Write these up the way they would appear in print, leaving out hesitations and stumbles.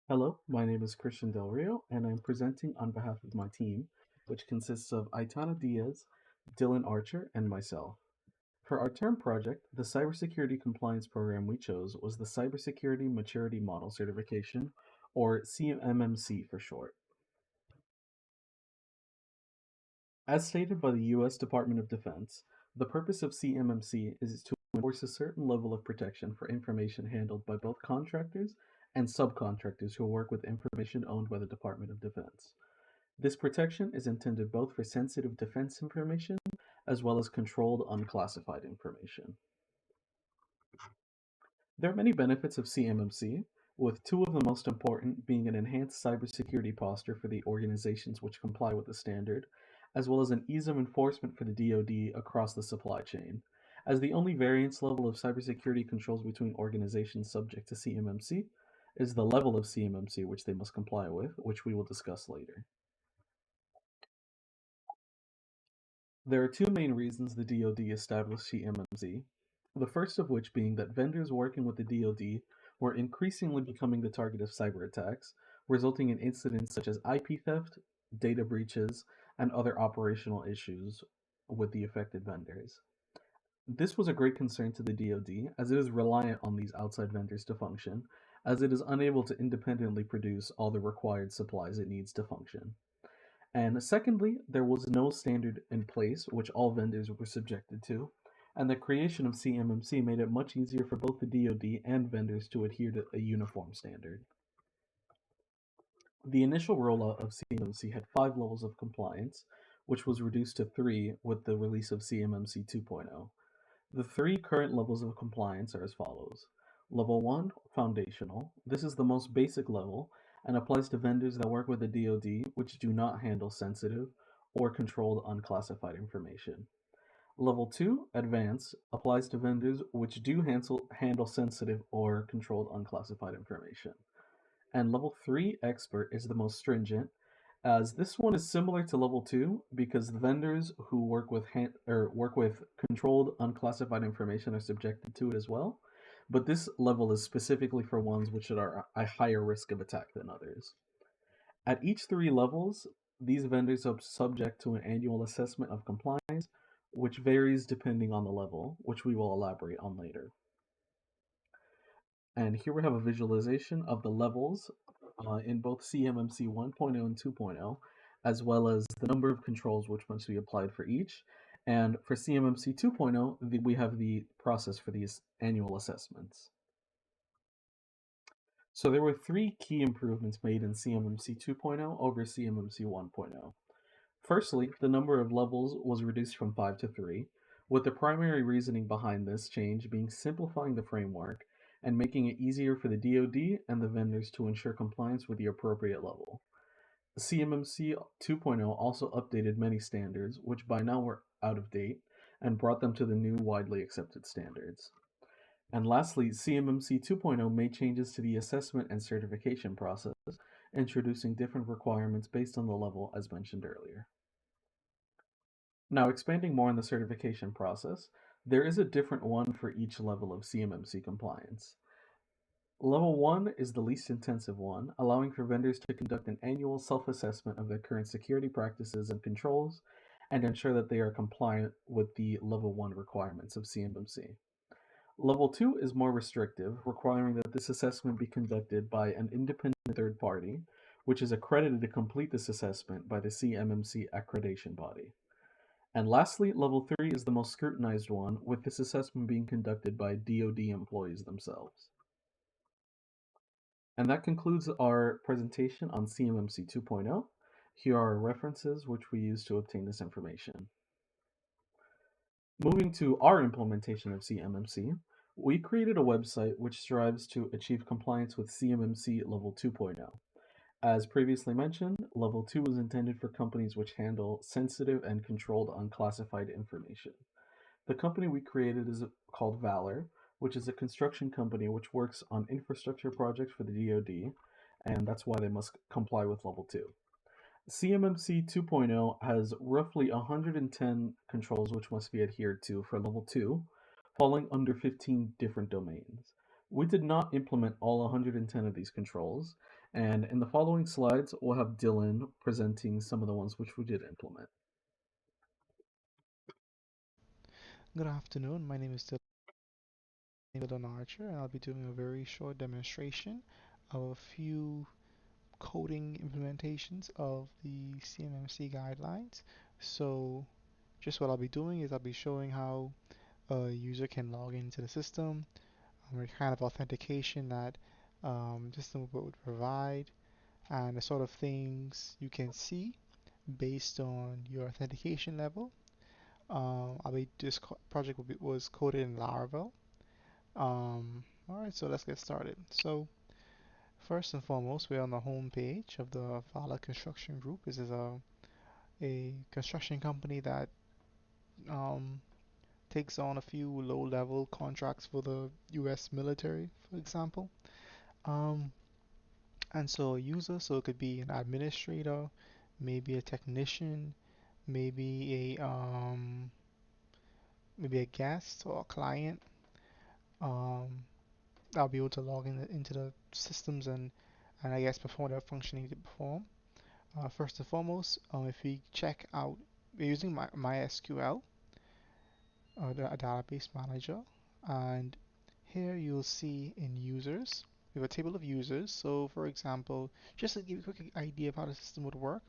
Hello, my name is Christian Del Rio, and I'm presenting on behalf of my team, which consists of Aitana Diaz, Dillon Archer, and myself. For our term project, the cybersecurity compliance program we chose was the Cybersecurity Maturity Model Certification, or CMMC for short. As stated by the U.S. Department of Defense, the purpose of CMMC is to enforce a certain level of protection for information handled by both contractors and subcontractors who work with information owned by the Department of Defense. This protection is intended both for sensitive defense information as well as controlled unclassified information. There are many benefits of CMMC, with two of the most important being an enhanced cybersecurity posture for the organizations which comply with the standard, as well as an ease of enforcement for the DoD across the supply chain, as the only variance level of cybersecurity controls between organizations subject to CMMC is the level of CMMC which they must comply with, which we will discuss later. There are two main reasons the DoD established CMMC, the first of which being that vendors working with the DoD were increasingly becoming the target of cyber attacks, resulting in incidents such as IP theft, data breaches, and other operational issues with the affected vendors. This was a great concern to the DoD as it is reliant on these outside vendors to function, as it is unable to independently produce all the required supplies it needs to function. And secondly, there was no standard in place which all vendors were subjected to, and the creation of CMMC made it much easier for both the DoD and vendors to adhere to a uniform standard. The initial rollout of CMMC had five levels of compliance, which was reduced to three with the release of CMMC 2.0. The three current levels of compliance are as follows. Level 1, Foundational. This is the most basic level and applies to vendors that work with the DoD which do not handle sensitive or controlled unclassified information. Level 2, Advanced, applies to vendors which do handle sensitive or controlled unclassified information. And level 3, Expert, is the most stringent, as this one is similar to level 2 because the vendors who work with controlled unclassified information are subjected to it as well. But this level is specifically for ones which are a higher risk of attack than others. At each three levels, these vendors are subject to an annual assessment of compliance, which varies depending on the level, which we will elaborate on later. And here we have a visualization of the levels in both CMMC 1.0 and 2.0, as well as the number of controls which must be applied for each. And for CMMC 2.0, we have the process for these annual assessments. So there were three key improvements made in CMMC 2.0 over CMMC 1.0. Firstly, the number of levels was reduced from 5 to 3, with the primary reasoning behind this change being simplifying the framework and making it easier for the DoD and the vendors to ensure compliance with the appropriate level. CMMC 2.0 also updated many standards, which by now were out of date, and brought them to the new widely accepted standards. And lastly, CMMC 2.0 made changes to the assessment and certification process, introducing different requirements based on the level as mentioned earlier. Now, expanding more on the certification process, there is a different one for each level of CMMC compliance. Level 1 is the least intensive one, allowing for vendors to conduct an annual self assessment of their current security practices and controls and ensure that they are compliant with the Level 1 requirements of CMMC. Level 2 is more restrictive, requiring that this assessment be conducted by an independent third party, which is accredited to complete this assessment by the CMMC accreditation body. And lastly, level 3 is the most scrutinized one, with this assessment being conducted by DoD employees themselves. And that concludes our presentation on CMMC 2.0. Here are references which we use to obtain this information. Moving to our implementation of CMMC, we created a website which strives to achieve compliance with CMMC Level 2.0. As previously mentioned, Level 2 is intended for companies which handle sensitive and controlled unclassified information. The company we created is called Valor, which is a construction company which works on infrastructure projects for the DoD, and that's why they must comply with Level 2. CMMC 2.0 has roughly 110 controls which must be adhered to for Level 2, falling under 15 different domains, We did not implement all 110 of these controls, and in the following slides, we'll have Dylan presenting some of the ones which we did implement. Good afternoon. My name is Dillon Archer, and I'll be doing a very short demonstration of a few coding implementations of the CMMC guidelines. So, just what I'll be doing is I'll be showing how a user can log into the system, what kind of authentication that system would provide, and the sort of things you can see based on your authentication level. This project was coded in Laravel. Alright, so let's get started. So first and foremost, we're on the home page of the Vala Construction Group. This is a construction company that um, takes on a few low-level contracts for the US military, for example. Um, and so a user, so it could be an administrator, maybe a technician, maybe maybe a guest or a client. Um, I'll be able to log into the systems and I guess perform their function need to perform. First and foremost, if we check out, we're using MySQL, a database manager, and here you'll see in users, we have a table of users. So for example, just to give you a quick idea of how the system would work,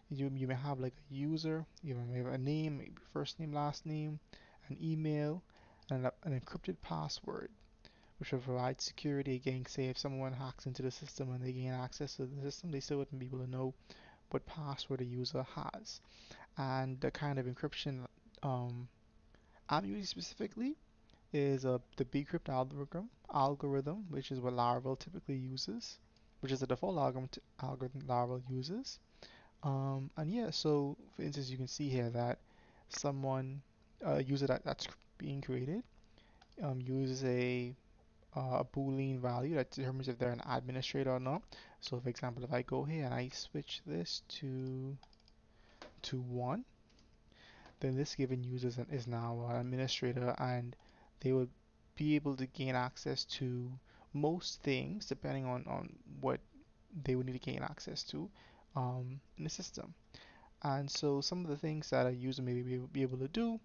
you may have like a user, you may have a name, maybe first name, last name, an email, and an encrypted password which will provide security against, say, if someone hacks into the system and they gain access to the system, they still wouldn't be able to know what password a user has. And the kind of encryption um, I'm using specifically is the bcrypt algorithm, which is what Laravel typically uses, which is the default algorithm Laravel uses. And yeah, so for instance, you can see here that someone, a user that's being created, uses a Boolean value that determines if they're an administrator or not. So for example, if I go here and I switch this to 1, then this given user is now an administrator and they would be able to gain access to most things depending on what they would need to gain access to in the system. And so some of the things that a user may be able to do,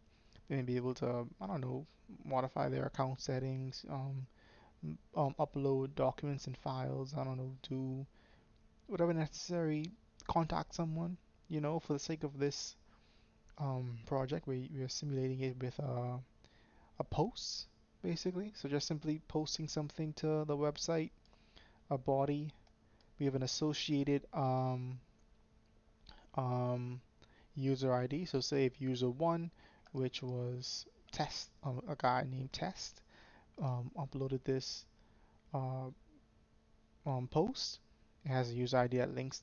they may be able to, I don't know, modify their account settings, upload documents and files. I don't know, do whatever necessary, contact someone. For the sake of this project, we are simulating it with a post, basically. So just simply posting something to the website, a body. We have an associated um, user ID. So say if user one, which was test, a guy named Test, uploaded this uh, post. It has a user ID that links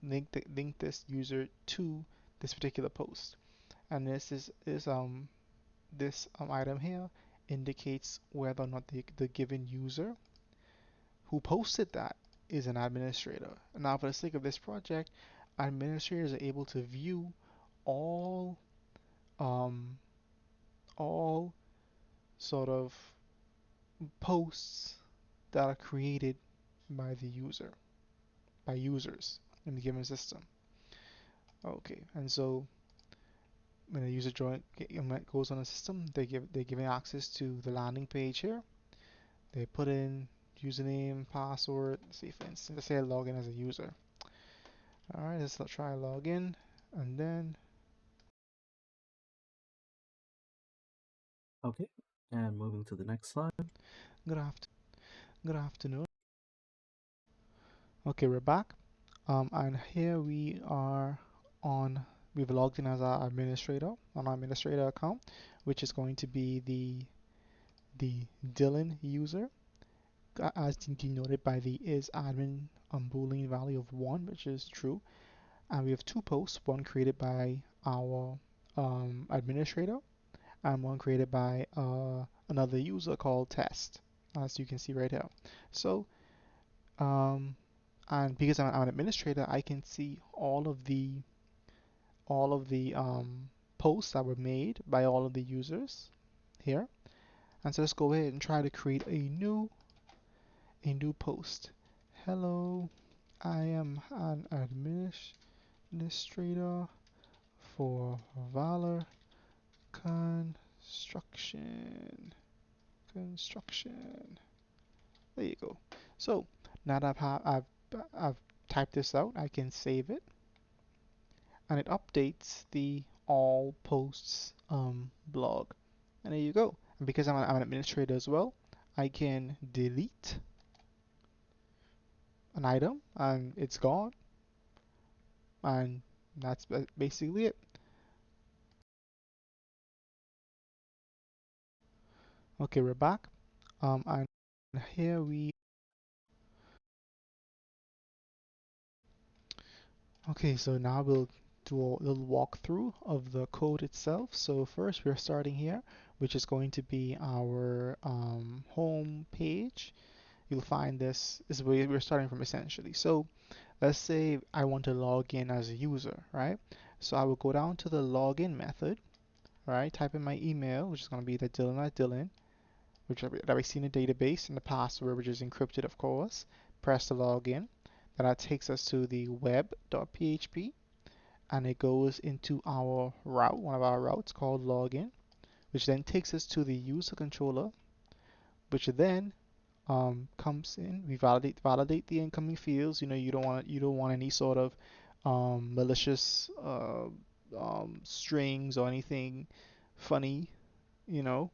link this user to this particular post. And this item here indicates whether or not the given user who posted that is an administrator. Now, for the sake of this project, administrators are able to view all um, all sort of posts that are created by the user by users in the given system. Okay, and so when a user goes on a system, they're given access to the landing page here. They put in username, password. Let's see, for instance, let's say I log in as a user. All right, let's try login, and then Okay, and moving to the next slide. good after good afternoon. Okay, we're back. And here we are on. We've logged in as our administrator on our administrator account, which is going to be the Dillon user, as denoted by the is admin boolean value of 1, which is true. And we have two posts, one created by our administrator and one created by another user called test, as you can see right here. So, um, and because I'm an administrator, I can see all of the posts that were made by all of the users here. And so let's go ahead and try to create a new post. Hello, I am an administrator for Valor Construction. Construction. There you go. So now that I've typed this out, I can save it, and it updates the all posts blog. And there you go. And because I'm an administrator as well, I can delete an item and it's gone. And that's basically it. Okay, we're back. And here we. Okay, so now we'll do a little walkthrough of the code itself. So first we're starting here, which is going to be our home page. You'll find this is where we're starting from essentially. So let's say I want to log in as a user, right? So I will go down to the login method, right? Type in my email, which is going to be the Dillon, which that we see in the database, and the password, which is encrypted, of course. Press the login. Then that takes us to the web.php, and it goes into our route, one of our routes called login, which then takes us to the user controller, which then comes in. We validate the incoming fields. You don't want any sort of malicious strings or anything funny, you know,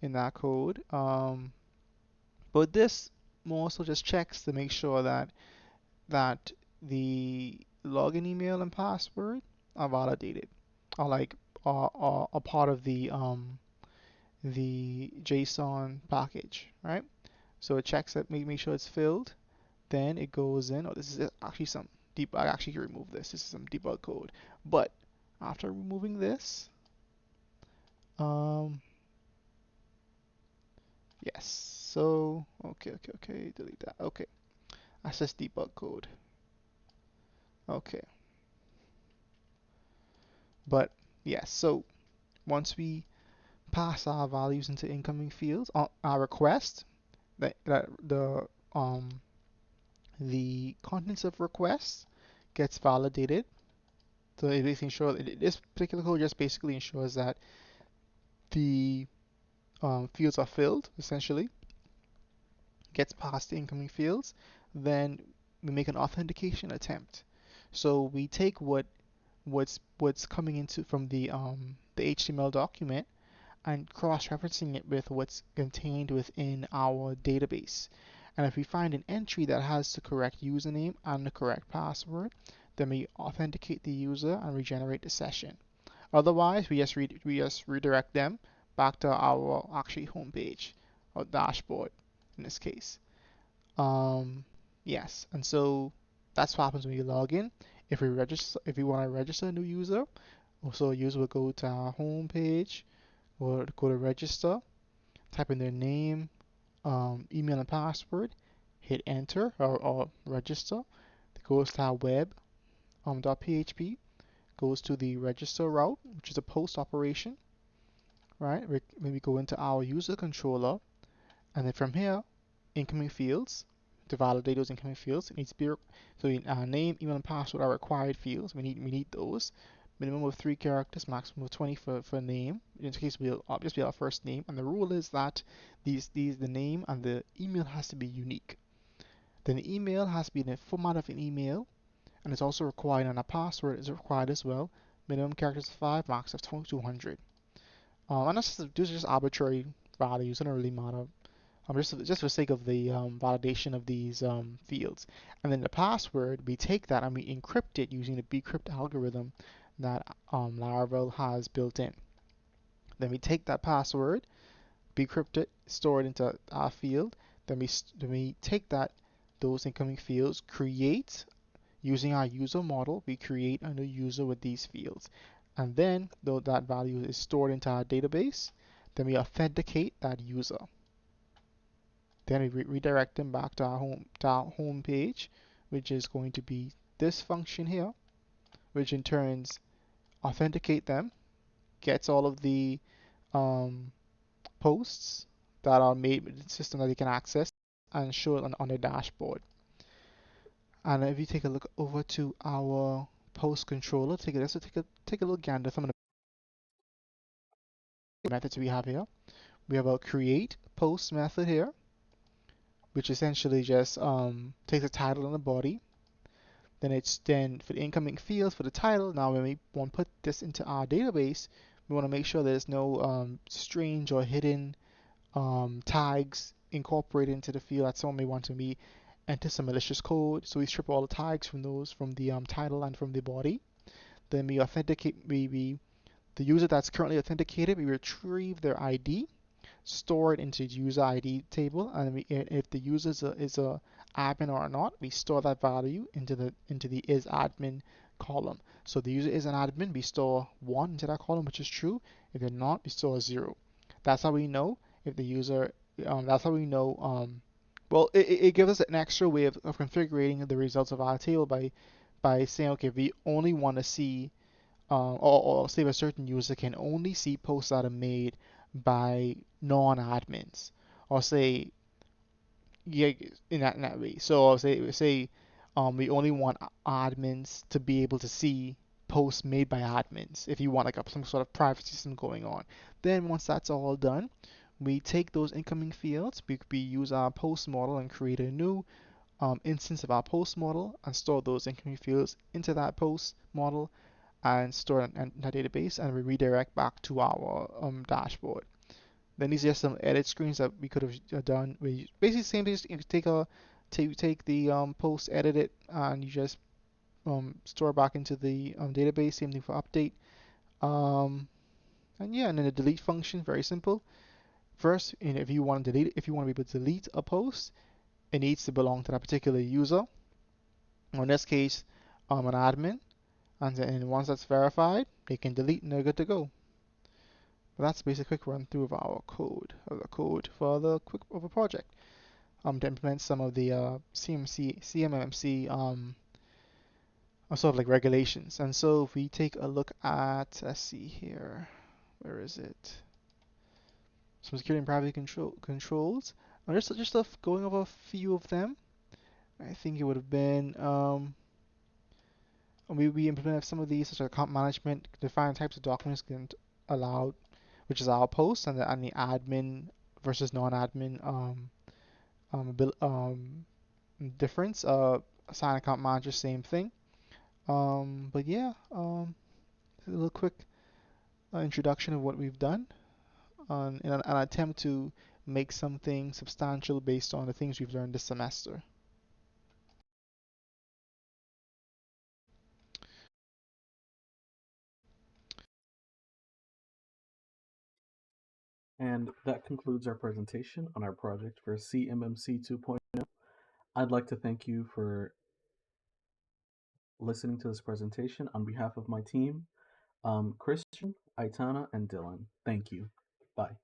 in that code. But this more so just checks to make sure that the login email and password are validated, are like are a part of the JSON package, right? So it checks it, make sure it's filled. Then it goes in. Oh, this is actually some deep. I actually can remove this. This is some debug code. But after removing this, um, yes. So okay, delete that. Okay, that's just debug code. Okay, but yes. So once we pass our values into incoming fields, our request that the contents of request gets validated. So it basically ensures this particular code just basically ensures that the fields are filled, essentially, gets past the incoming fields, then we make an authentication attempt. So we take what's coming into from the HTML document and cross-referencing it with what's contained within our database. And if we find an entry that has the correct username and the correct password, then we authenticate the user and regenerate the session. Otherwise, we just redirect them back to our actually homepage or dashboard in this case. Um, yes, and so that's what happens when you log in. If we want to register a new user, also a user will go to our homepage or go to register, type in their name, email and password, hit enter or register. It goes to our web .php, goes to the register route, which is a post operation, right? When we go into our user controller, and then from here, incoming fields. To validate those incoming fields, it needs to be so our name, email, and password are required fields. We need those. Minimum of 3 characters, maximum of 20 for name. In this case, we'll just be our first name. And the rule is that the name and the email has to be unique. Then the email has to be in the format of an email, and it's also required, and a password is required as well. Minimum characters of 5, max of 200. And these are just arbitrary values. They don't really matter. Just for the sake of the validation of these fields. And then the password, we take that and we encrypt it using the bcrypt algorithm that Laravel has built in. Then we take that password, bcrypt it, store it into our field. Then we take those incoming fields, create using our user model. We create a new user with these fields, and then though that value is stored into our database, then we authenticate that user. Then we redirect them back to our home page, which is going to be this function here, which in turns authenticate them, gets all of the um, posts that are made with the system that you can access and show it on the dashboard. And if you take a look over to our post controller, take a look gander some of the methods we have here. We have a create post method here, which essentially just takes the title and the body. Then for the incoming fields for the title. Now when we want to put this into our database, we want to make sure there's no strange or hidden tags incorporated into the field that someone may want to enter some malicious code. So we strip all the tags from the title and from the body. Then we authenticate we the user that's currently authenticated, we retrieve their ID, store it into the user ID table, and if the user is a admin or not, we store that value into the is admin column. So if the user is an admin, we store 1 into that column, which is true. If they're not, we store 0. That's how we know if the user. That's how we know. Well, it gives us an extra way of configuring the results of our table by saying, okay, we only want to see or say a certain user can only see posts that are made by non-admins, or say, yeah, in that way. So I'll say we only want admins to be able to see posts made by admins. If you want like some sort of privacy system going on, then once that's all done, we take those incoming fields. We use our post model and create a new instance of our post model and store those incoming fields into that post model and store it in a database, and we redirect back to our dashboard. Then these are just some edit screens that we could have done. We basically same thing. You take the post, edit it, and you just store it back into the database. Same thing for update. Um, and yeah, and then the delete function, very simple. First, if you want to delete, if you want to be able to delete a post, it needs to belong to that particular user. Or in this case, an admin. And then once that's verified, they can delete and they're good to go. But that's a basic quick run through of our code, for the quick of a project. To implement some of the CMMC sort of like regulations. And so if we take a look at, let's see here, where is it? Some security and privacy controls. Just going over a few of them. I think it would have been we implemented some of these, such as account management, define types of documents can allowed, which is our post, and the admin versus non-admin difference. Assign account manager, same thing. But yeah, a little quick introduction of what we've done in an attempt to make something substantial based on the things we've learned this semester. And that concludes our presentation on our project for CMMC 2.0. I'd like to thank you for listening to this presentation on behalf of my team, Christian, Aitana, and Dylan. Thank you. Bye.